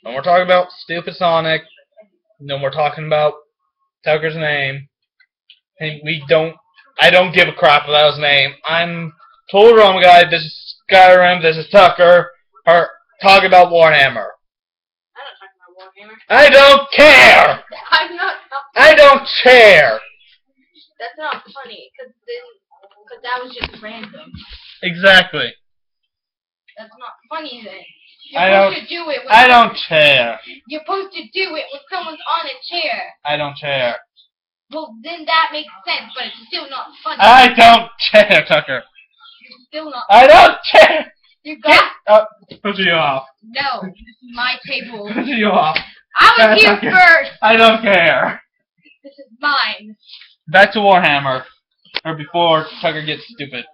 No more talking about stupid Sonic. No more talking about Tucker's name. And I don't give a crap about his name. I'm Total Rome Guy. This is Skyrim. This is Tucker. Talking about Warhammer. I'm not talking about Warhammer. I don't care! I'm not. I don't care! That's not funny, because that was just random. Exactly. That's not funny then. I don't care. You're supposed to do it when someone's on a chair. I don't care. Well, then that makes sense, but it's still not funny. I don't care, Tucker. It's still not I don't care! You got... Push you off. No, this is my table. Push you off. I was here first. I don't care. This is mine. Back to Warhammer. Or before Tucker gets stupid.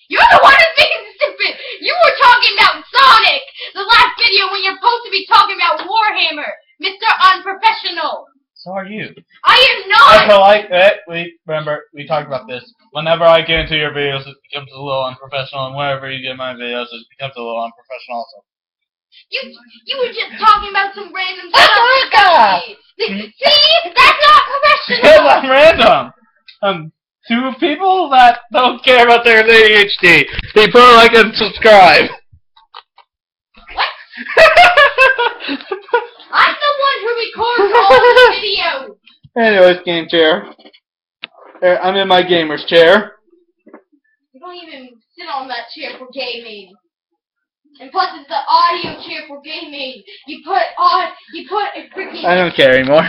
You're the one who's being stupid! You were talking about Sonic! The last video when you're supposed to be talking about Warhammer! Mr. Unprofessional! So are you. I am not! Remember, we talked about this. Whenever I get into your videos, it becomes a little unprofessional, and whenever you get in my videos, it becomes a little unprofessional also. You were just talking about some random stuff. See? That's not professional! Because I'm random! Two people that don't care about their ADHD. They put a like and subscribe. What? I'm the one who records all the videos. Anyways, game chair. I'm in my gamer's chair. You don't even sit on that chair for gaming. And plus, it's the audio chair for gaming. You put a freaking... I don't care anymore.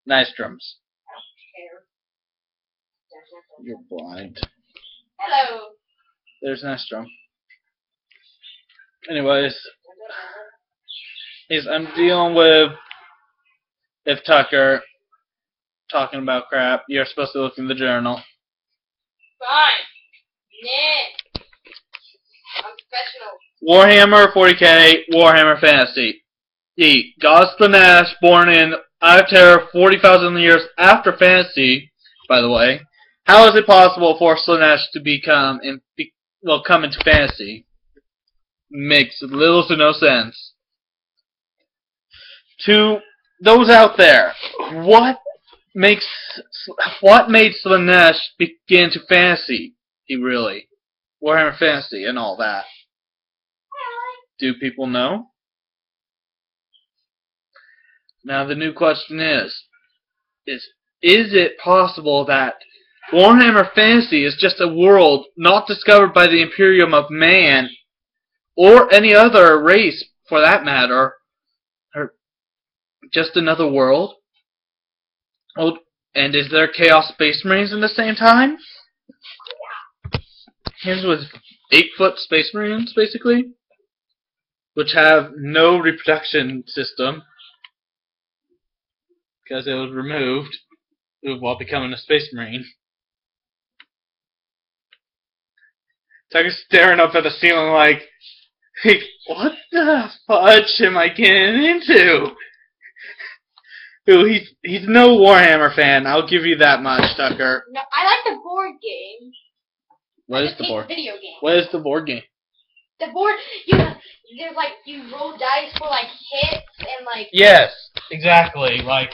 Nice drums. You're blind. Hello. There's a nice drum. Anyways, I'm dealing with if Tucker talking about crap. You're supposed to look in the journal. Fine. Nah. I'm professional. Warhammer 40k, Warhammer Fantasy. The God Slanesh, born in Eye of Terror 40,000 years after Fantasy, by the way. How is it possible for Slanesh to come into Fantasy? Makes little to no sense. To those out there, what made Slanesh begin to Fantasy? Warhammer Fantasy and all that. Do people know? Now the new question is it possible that Warhammer Fantasy is just a world not discovered by the Imperium of Man, or any other race for that matter, or just another world? Oh, and is there Chaos Space Marines in the same time? Here's with 8-foot Space Marines, basically, which have no reproduction system, because it was removed while becoming a Space Marine. Tucker's staring up at the ceiling like, what the fudge am I getting into? Ooh, he's no Warhammer fan, I'll give you that much, Tucker. No, I like the board game. What is the board? Video game. What is the board game? The board, you roll dice for like hits and like. Yes, exactly. Like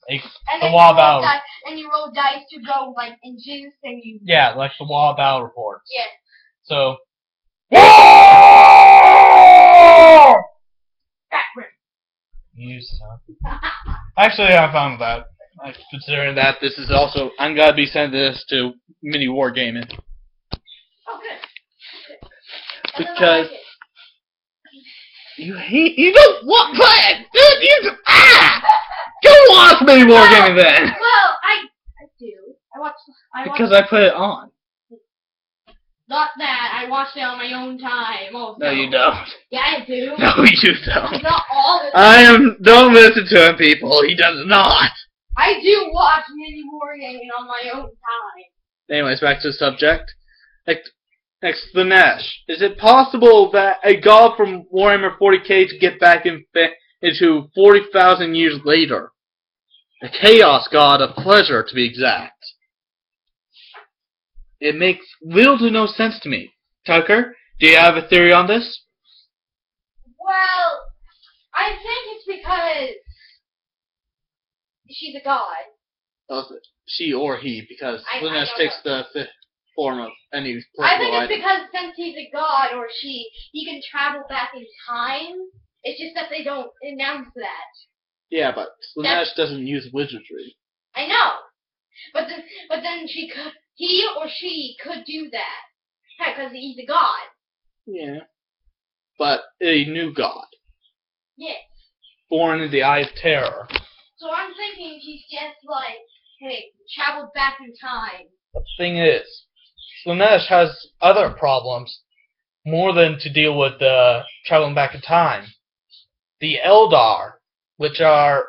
and the wall battle. And you roll dice to go like inches and you. Yeah, like the wall battle reports. Yeah. So. You son. Actually, I'm fine with that. Considering that this is also, I'm gonna be sending this to mini wargaming. Oh, good. Because you don't want play, dude. Go watch mini wargaming then. Well, I do. I watch. Because I put it on. Not that. I watched it on my own time. Also. No, you don't. Yeah, I do. No, you don't. Not all the time. Don't listen to him, people. He does not. I do watch mini wargaming on my own time. Anyways, back to the subject. Slanesh. Is it possible that a god from Warhammer 40k to get back into 40,000 years later? A chaos god of pleasure, to be exact. It makes little to no sense to me. Tucker, do you have a theory on this? Well, I think it's because she's a god. Oh, she or he, because I Slanesh don't takes know. the form of any I think collectible it's item. because since he's a god or she, he can travel back in time. It's just that they don't announce that. Yeah, but Slanesh doesn't use wizardry. I know, but then he or she could do that because he's a god. Yeah. But a new god. Yes. Born in the Eye of Terror. So I'm thinking she's just like, hey, traveled back in time. The thing is, Slanesh has other problems more than to deal with traveling back in time. The Eldar, which are,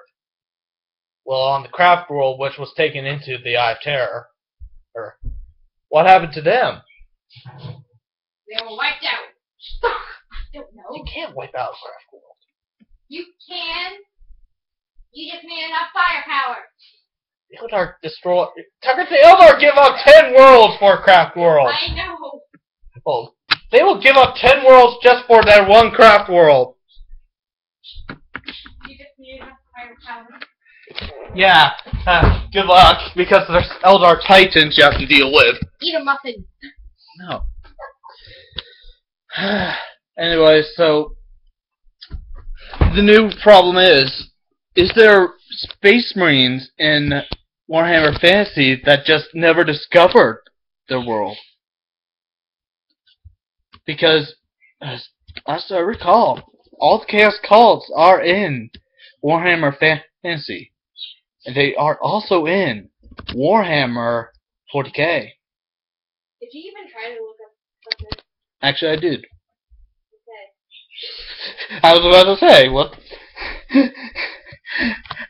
well, on the craft world, which was taken into the Eye of Terror, or what happened to them? They were wiped out. I don't know. You can't wipe out a craft world. You can. You just need enough firepower. The Eldar destroy. Tucker, the Eldar give up 10 worlds for a craft world. I know. Well, they will give up 10 worlds just for that one craft world. You just need enough firepower. Yeah, good luck, because there's Eldar Titans you have to deal with. Eat a muffin. No. Anyway, so the new problem is there Space Marines in Warhammer Fantasy that just never discovered their world? Because, as I recall, all the Chaos Cults are in Warhammer Fantasy. And they are also in Warhammer 40k. Did you even try to look up this? Actually, I did. Okay. I was about to say, what?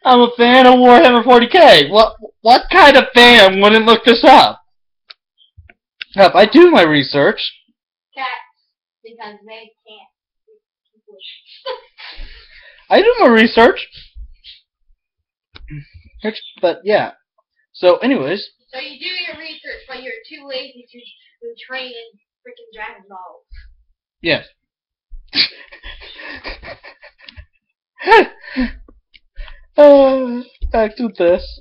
I'm a fan of Warhammer 40k. What kind of fan wouldn't look this up? Yep, I do my research. Cats, because they can't. I do my research. But yeah. So, anyways. So you do your research, but you're too lazy to train in freaking Dragon Balls. Yes. Back to this.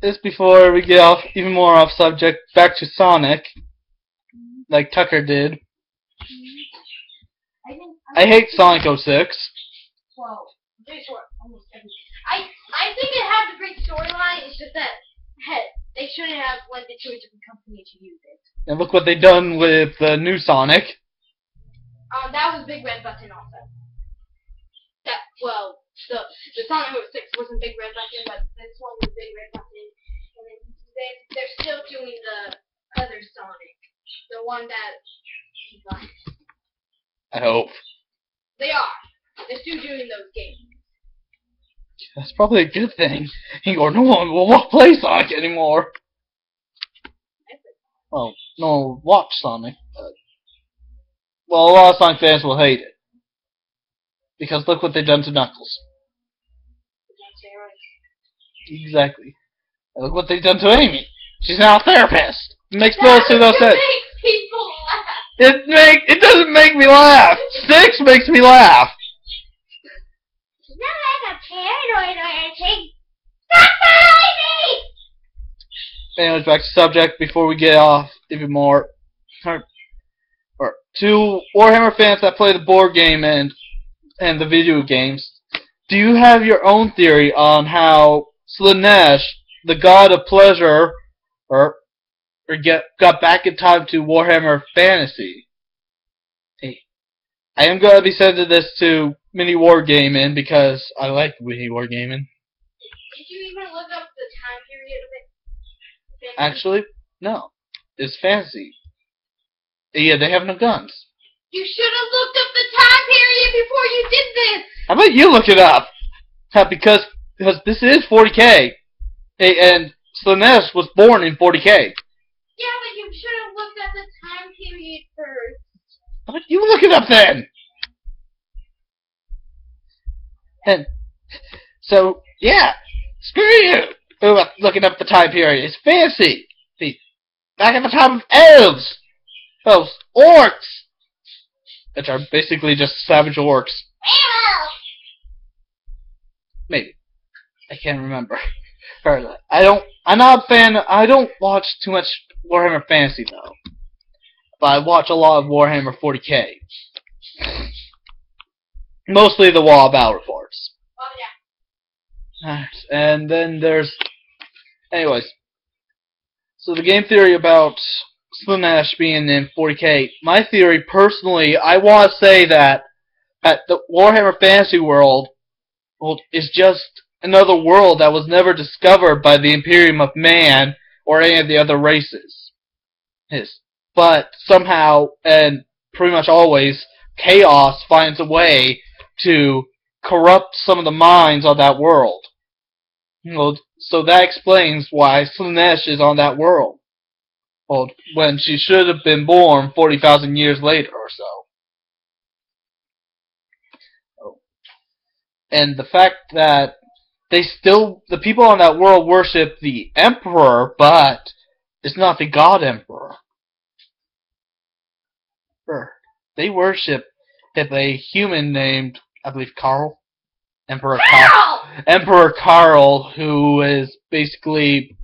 This before we get off even more off subject. Back to Sonic, like Tucker did. I hate Sonic 06. Well, pretty sure almost every. I think it has a great storyline. It's just that they shouldn't have lent it to a different company to use it. And look what they done with the new Sonic. That was Big Red Button also. The Sonic 06 wasn't Big Red Button, but this one was Big Red Button. And then they're still doing the other Sonic, the one that he got. I hope. They are. They're still doing those games. That's probably a good thing. Or no one will play Sonic anymore. Well, no one will watch Sonic. But, well, a lot of Sonic fans will hate it. Because look what they've done to Knuckles. Exactly. And look what they've done to Amy. She's now a therapist. It makes no sense. It makes people laugh. It doesn't make me laugh. Six makes me laugh. She's not like a paranoid or anything. Stop following me! Anyways, back to subject before we get off even more. Or to Warhammer fans that play the board game and the video games, do you have your own theory on how Slanesh, the god of pleasure, got back in time to Warhammer Fantasy? Hey, I am going to be sending this to Mini Wargaming because I like Mini Wargaming. Did you even look up the time period of it? Actually, no. It's fantasy. Yeah, they have no guns. You should have looked up the time period before you did this! How about you look it up? Because this is 40k. Hey, and Slanesh was born in 40k. Yeah, but you should have looked at the time period first. How about you look it up then? And so, yeah, screw you. Looking up the time period. It's fancy. See, back at the time of elves, orcs, which are basically just savage orcs. Maybe. I can't remember. I'm not a fan. I don't watch too much Warhammer Fantasy though, but I watch a lot of Warhammer 40k. Mostly the Wall of Battle reports. Oh yeah. And then there's, anyways. So the game theory about Slaanesh being in 40k. My theory, personally, I want to say that the Warhammer Fantasy world is just another world that was never discovered by the Imperium of Man or any of the other races. But somehow, and pretty much always, chaos finds a way to corrupt some of the minds of that world. So that explains why Slaanesh is on that world. When she should have been born 40,000 years later or so. And the fact that the people on that world worship the Emperor, but it's not the God Emperor. They worship a human named, I believe, Karl? Emperor Karl, who is basically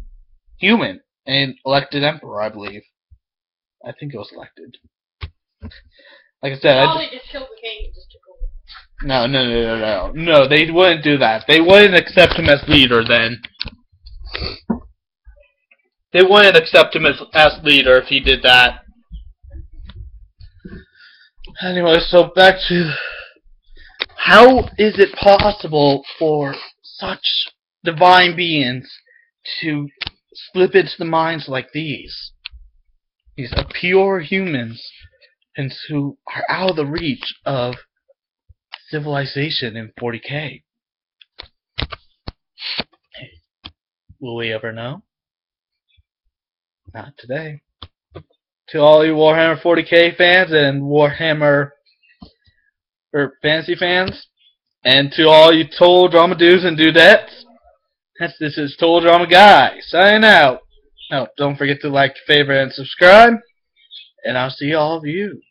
human and elected emperor, I believe. I think it was elected. Like I said, Probably just killed the king and just took over. No, they wouldn't do that. They wouldn't accept him as leader then. They wouldn't accept him as leader if he did that. Anyway, so back to... How is it possible for such divine beings to slip into the minds like these? These are pure humans and who are out of the reach of civilization in 40k. Will we ever know? Not today. To all you Warhammer 40k fans and Warhammer fantasy fans, and to all you Total Drama dudes and dudettes, this is Total Drama Guy, signing out. Don't forget to like, favorite, and subscribe, and I'll see all of you